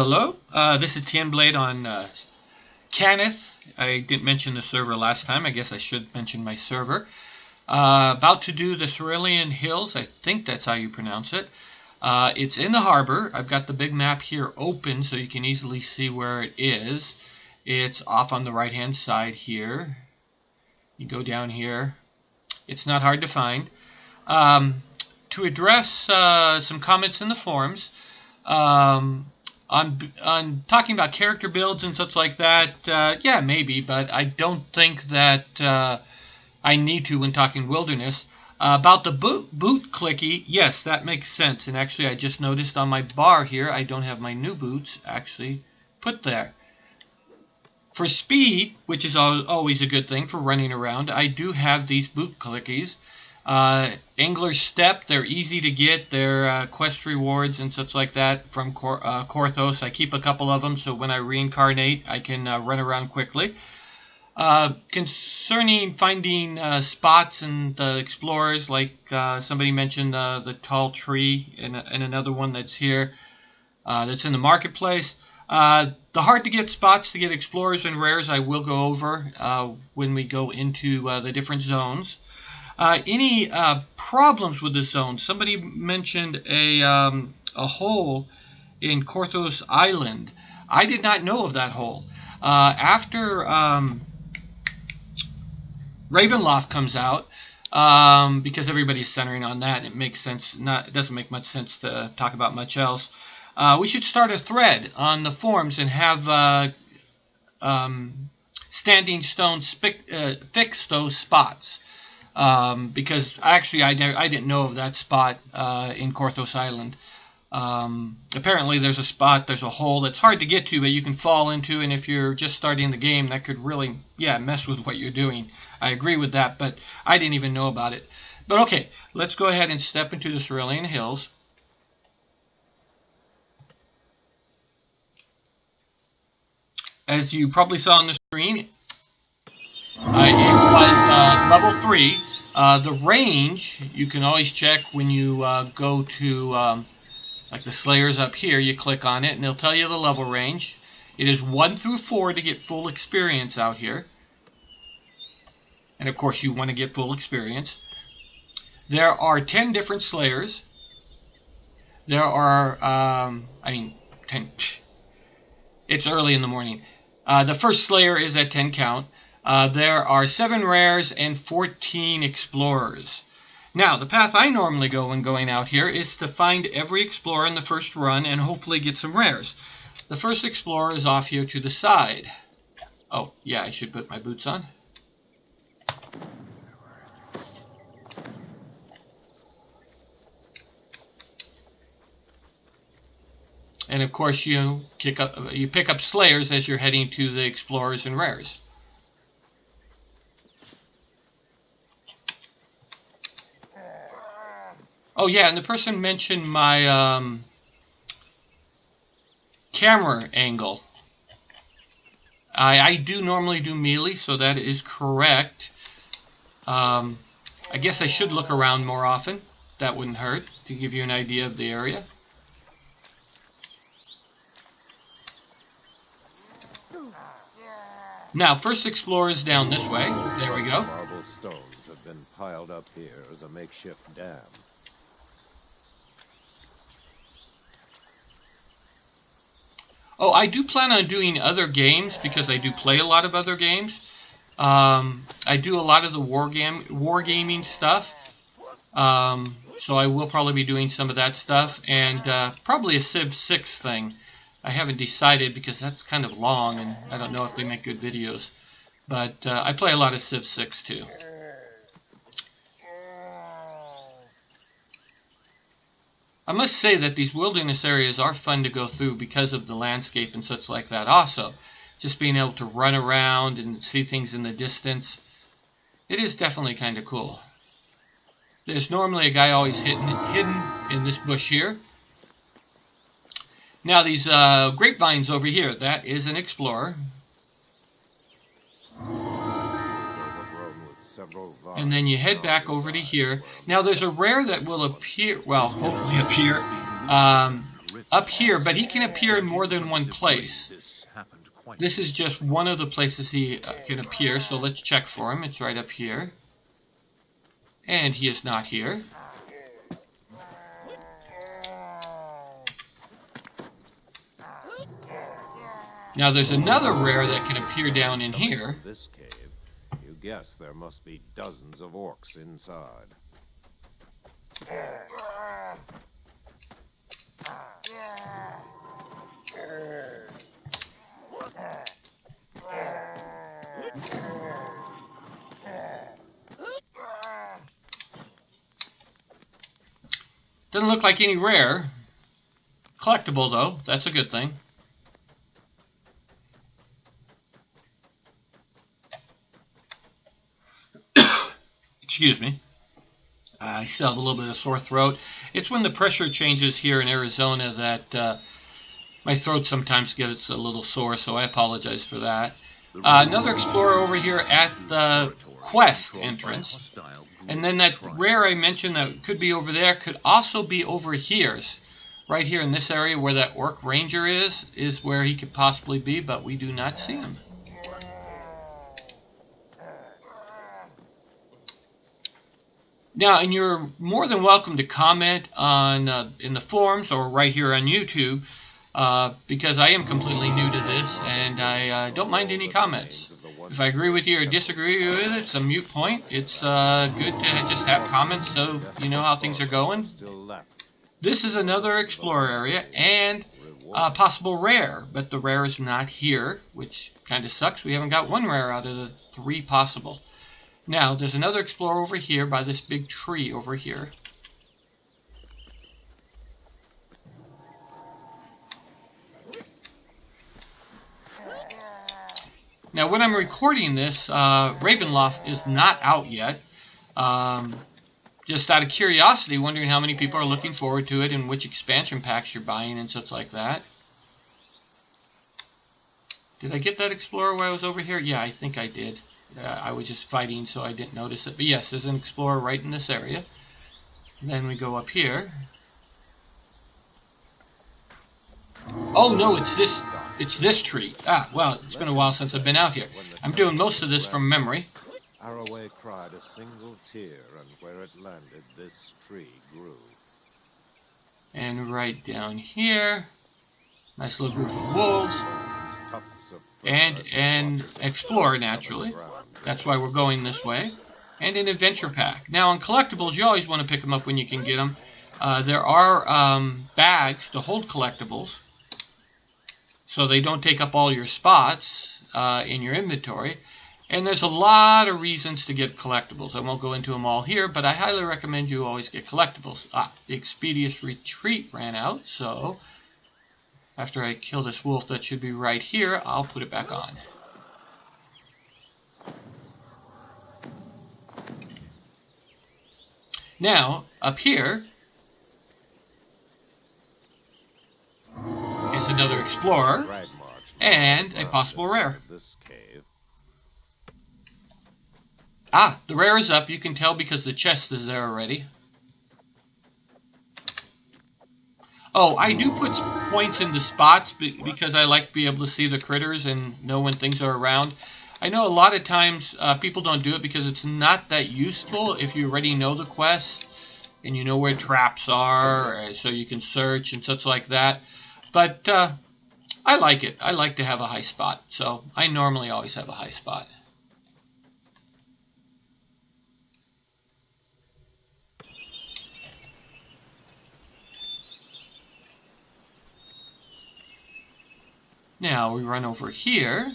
Hello, this is TNBlade on Canis. I didn't mention the server last time. I guess I should mention my server. About to do the Cerulean Hills. I think that's how you pronounce it. It's in the harbor. I've got the big map here open so you can easily see where it is. It's off on the right hand side here. You go down here. It's not hard to find. To address some comments in the forums, on talking about character builds and such like that, yeah, maybe, but I don't think that I need to when talking Wilderness. About the boot clicky, yes, that makes sense. And actually, I just noticed on my bar here, I don't have my new boots actually put there. For speed, which is always a good thing for running around, I do have these boot clickies. Angler's Step, they're easy to get. They're quest rewards and such like that from Korthos. I keep a couple of them so when I reincarnate I can run around quickly. Concerning finding spots and explorers, like somebody mentioned the tall tree and another one that's here, that's in the marketplace. The hard to get spots to get explorers and rares I will go over when we go into the different zones. Any problems with the zone? Somebody mentioned a hole in Korthos Island. I did not know of that hole. After Ravenloft comes out, because everybody's centering on that, it makes sense. It doesn't make much sense to talk about much else. We should start a thread on the forums and have Standing Stones fix those spots. Because actually I didn't know of that spot in Korthos Island. Apparently there's a hole that's hard to get to, but you can fall into, and if you're just starting the game, that could really, mess with what you're doing. I agree with that, but I didn't even know about it. But okay, let's go ahead and step into the Cerulean Hills. As you probably saw on the screen, it was level 3. The range, you can always check when you go to, like the Slayers up here, you click on it and it'll tell you the level range. It is 1 through 4 to get full experience out here. And of course you want to get full experience. There are 10 different Slayers. There are, 10. It's early in the morning. The first Slayer is at 10 count. There are 7 rares and 14 explorers. Now, the path I normally go when going out here is to find every explorer in the first run and hopefully get some rares. The first explorer is off here to the side. Oh, yeah, I should put my boots on. And of course, you pick up Slayers as you're heading to the explorers and rares. Oh yeah, and the person mentioned my camera angle. I do normally do melee, so that is correct. I guess I should look around more often. That wouldn't hurt to give you an idea of the area. Now, first explorer is down this way. There we go. Marble stones have been piled up here as a makeshift dam. Oh, I do plan on doing other games because I do play a lot of other games. I do a lot of the wargaming stuff. So I will probably be doing some of that stuff, and probably a Civ 6 thing. I haven't decided because that's kind of long and I don't know if they make good videos. But I play a lot of Civ 6 too. I must say that these wilderness areas are fun to go through because of the landscape and such like that. Also, just being able to run around and see things in the distance, it is definitely kind of cool. There's normally a guy always hidden in this bush here. Now these grapevines over here, that is an explorer. And then you head back over to here. Now there's a rare that will appear, well, hopefully appear up here, but he can appear in more than one place. This is just one of the places he can appear, so let's check for him. It's right up here. And he is not here. Now there's another rare that can appear down in here. This cave, you guess there must be dozens of orcs inside. Doesn't look like any rare. Collectible though, that's a good thing. Excuse me. I still have a little bit of sore throat. It's when the pressure changes here in Arizona that my throat sometimes gets a little sore, so I apologize for that. Another explorer over here at the quest entrance. And then that rare I mentioned that could be over there could also be over here. Right here in this area where that orc ranger is where he could possibly be, but we do not see him. Now, and you're more than welcome to comment on in the forums or right here on YouTube, because I am completely new to this, and I don't mind any comments. If I agree with you or disagree with it, it's a moot point. It's good to just have comments so you know how things are going. This is another explorer area and possible rare, but the rare is not here, which kind of sucks. We haven't got one rare out of the 3 possible. Now, there's another explorer over here by this big tree over here. Now, when I'm recording this, Ravenloft is not out yet. Just out of curiosity, wondering how many people are looking forward to it and which expansion packs you're buying and such like that. Did I get that explorer while I was over here? Yeah, I think I did. I was just fighting, so I didn't notice it. But yes, there's an explorer right in this area. And then we go up here. Oh no, it's this tree. Ah, well, it's been a while since I've been out here. I'm doing most of this from memory. Arroway cried a single tear, and where it landed, this tree grew. And right down here, nice little group of wolves. And an explorer, naturally. That's why we're going this way. And an adventure pack. Now, on collectibles, you always want to pick them up when you can get them. There are bags to hold collectibles, so they don't take up all your spots in your inventory. And there's a lot of reasons to get collectibles. I won't go into them all here, but I highly recommend you always get collectibles. The Expeditious Retreat ran out, so after I kill this wolf that should be right here, I'll put it back on. Now, up here is another explorer and a possible rare. Ah, the rare is up. You can tell because the chest is there already. Oh, I do put points in the spots because I like to be able to see the critters and know when things are around. I know a lot of times people don't do it because it's not that useful if you already know the quest and you know where traps are, so you can search and such like that. But I like it. I like to have a high spot, so I normally always have a high spot. Now we run over here.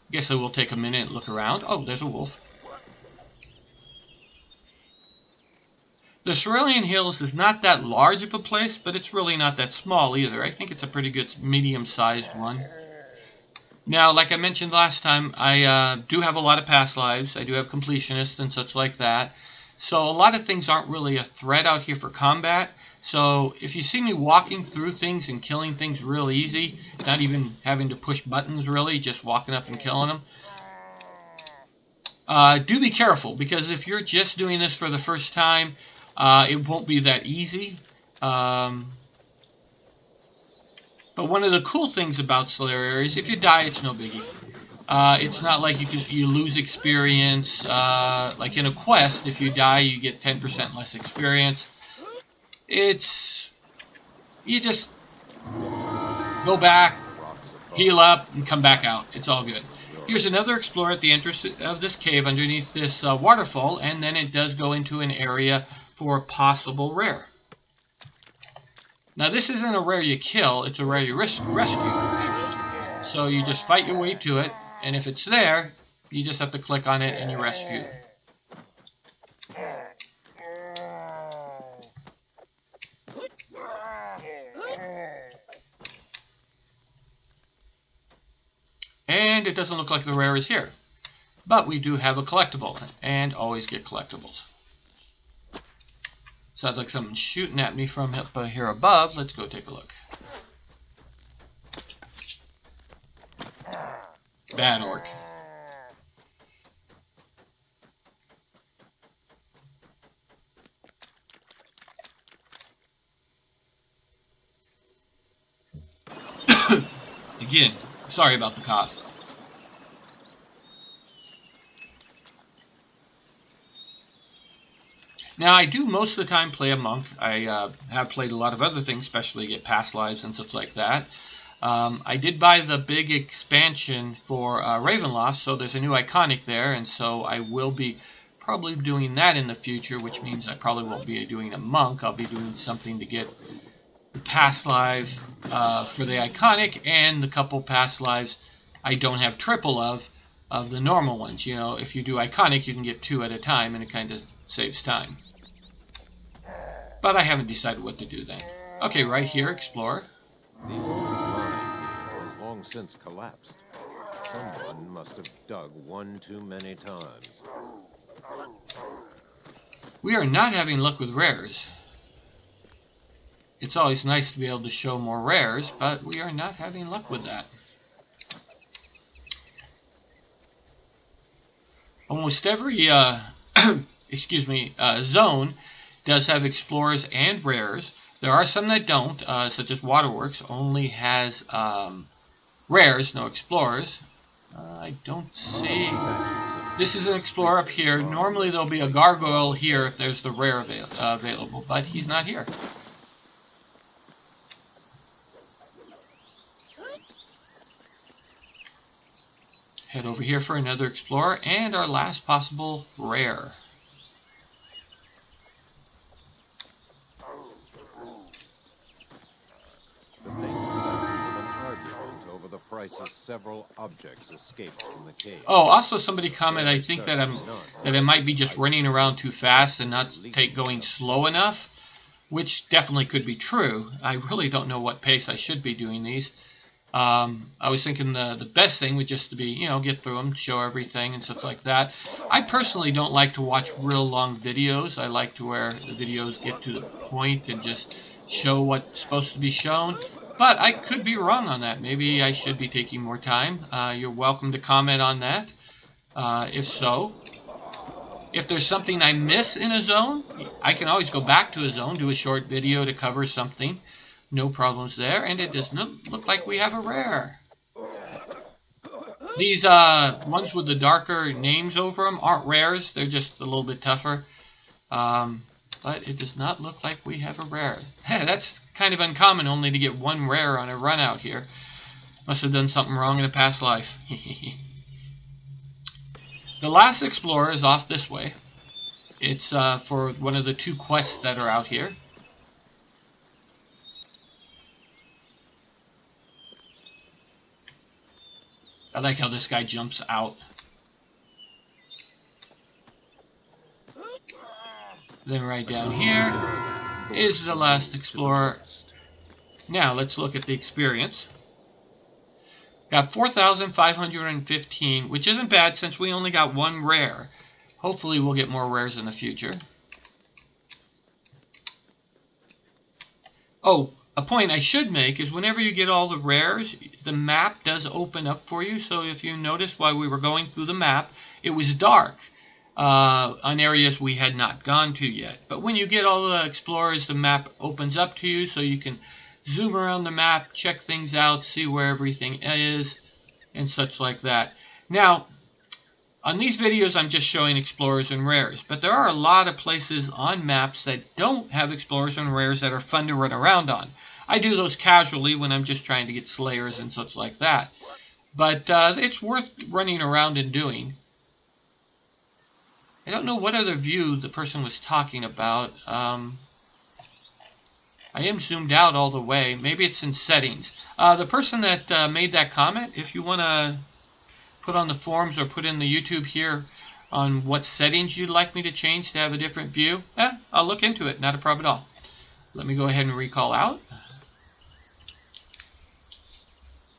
Guess I will take a minute and look around. Oh, there's a wolf. The Cerulean Hills is not that large of a place, but it's really not that small either. I think it's a pretty good medium-sized one. Now, like I mentioned last time, I do have a lot of past lives. I do have completionists and such like that. So a lot of things aren't really a threat out here for combat. So if you see me walking through things and killing things real easy, not even having to push buttons really, just walking up and killing them, Do be careful, because if you're just doing this for the first time, it won't be that easy. But one of the cool things about Cerulean is if you die, it's no biggie. It's not like you lose experience. Like in a quest, if you die, you get 10% less experience. You just go back, heal up, and come back out. It's all good. Here's another explorer at the entrance of this cave underneath this waterfall, and then it does go into an area for a possible rare. Now this isn't a rare you kill, it's a rare you rescue, actually. So you just fight your way to it, and if it's there, you just have to click on it and you rescue. And it doesn't look like the rare is here. But we do have a collectible, and always get collectibles. Sounds like something's shooting at me from up here above. Let's go take a look. Bad orc. Again, sorry about the cough. Now, I do most of the time play a monk. I have played a lot of other things, especially get past lives and stuff like that. I did buy the big expansion for Ravenloft, so there's a new iconic there, and so I will be probably doing that in the future, which means I probably won't be doing a monk. I'll be doing something to get the past lives for the iconic, and the couple past lives I don't have triple of the normal ones. You know, if you do iconic, you can get 2 at a time, and it kind of saves time. But I haven't decided what to do then. Okay, right here, Explorer. The old mine here has long since collapsed. Someone must have dug one too many times. We are not having luck with rares. It's always nice to be able to show more rares, but we are not having luck with that. Almost every excuse me, zone does have explorers and rares. There are some that don't, such as Waterworks only has rares, no explorers. I don't see... This is an explorer up here. Normally there'll be a gargoyle here if there's the rare available, but he's not here. Head over here for another explorer and our last possible rare. The faint sound of an argument over the price of several objects escaped from the cave. Oh, also somebody commented, I think that I might be just running around too fast and not going slow enough, which definitely could be true. I really don't know what pace I should be doing these. I was thinking the best thing would just to be, you know, get through them, show everything and stuff like that. I personally don't like to watch real long videos. I like to where the videos get to the point and just show what's supposed to be shown. But I could be wrong on that. Maybe I should be taking more time. You're welcome to comment on that, if so. If there's something I miss in a zone, I can always go back to a zone, do a short video to cover something. No problems there, and it does not look like we have a rare. These ones with the darker names over them aren't rares. They're just a little bit tougher. But it does not look like we have a rare. That's kind of uncommon, only to get 1 rare on a run out here. Must have done something wrong in a past life. The last explorer is off this way. It's for one of the 2 quests that are out here. I like how this guy jumps out. Then right down here is the last explorer. Now let's look at the experience. Got 4,515, which isn't bad since we only got 1 rare. Hopefully we'll get more rares in the future. Oh, a point I should make is whenever you get all the rares, the map does open up for you. So if you notice while we were going through the map, it was dark on areas we had not gone to yet. But when you get all the explorers, the map opens up to you so you can zoom around the map, check things out, see where everything is, and such like that. Now, on these videos, I'm just showing explorers and rares, but there are a lot of places on maps that don't have explorers and rares that are fun to run around on. I do those casually when I'm just trying to get slayers and such like that. But it's worth running around and doing. I don't know what other view the person was talking about. I am zoomed out all the way. Maybe it's in settings. The person that made that comment, if you want to put on the forums or put in the YouTube here on what settings you'd like me to change to have a different view, I'll look into it. Not a problem at all. Let me go ahead and recall out.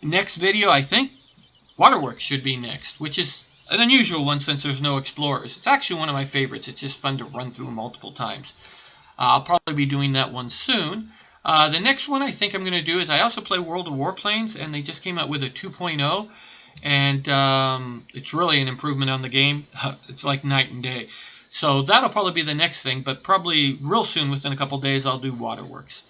Next video, I think Waterworks should be next, which is an unusual one since there's no explorers. It's actually one of my favorites. It's just fun to run through multiple times. I'll probably be doing that one soon. The next one I think I'm going to do is I also play World of Warplanes, and they just came out with a 2.0, and it's really an improvement on the game. It's like night and day. So that'll probably be the next thing, but probably real soon, within a couple days, I'll do Waterworks.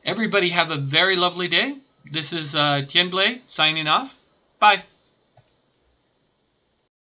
Everybody have a very lovely day. This is Tienblade signing off. Bye.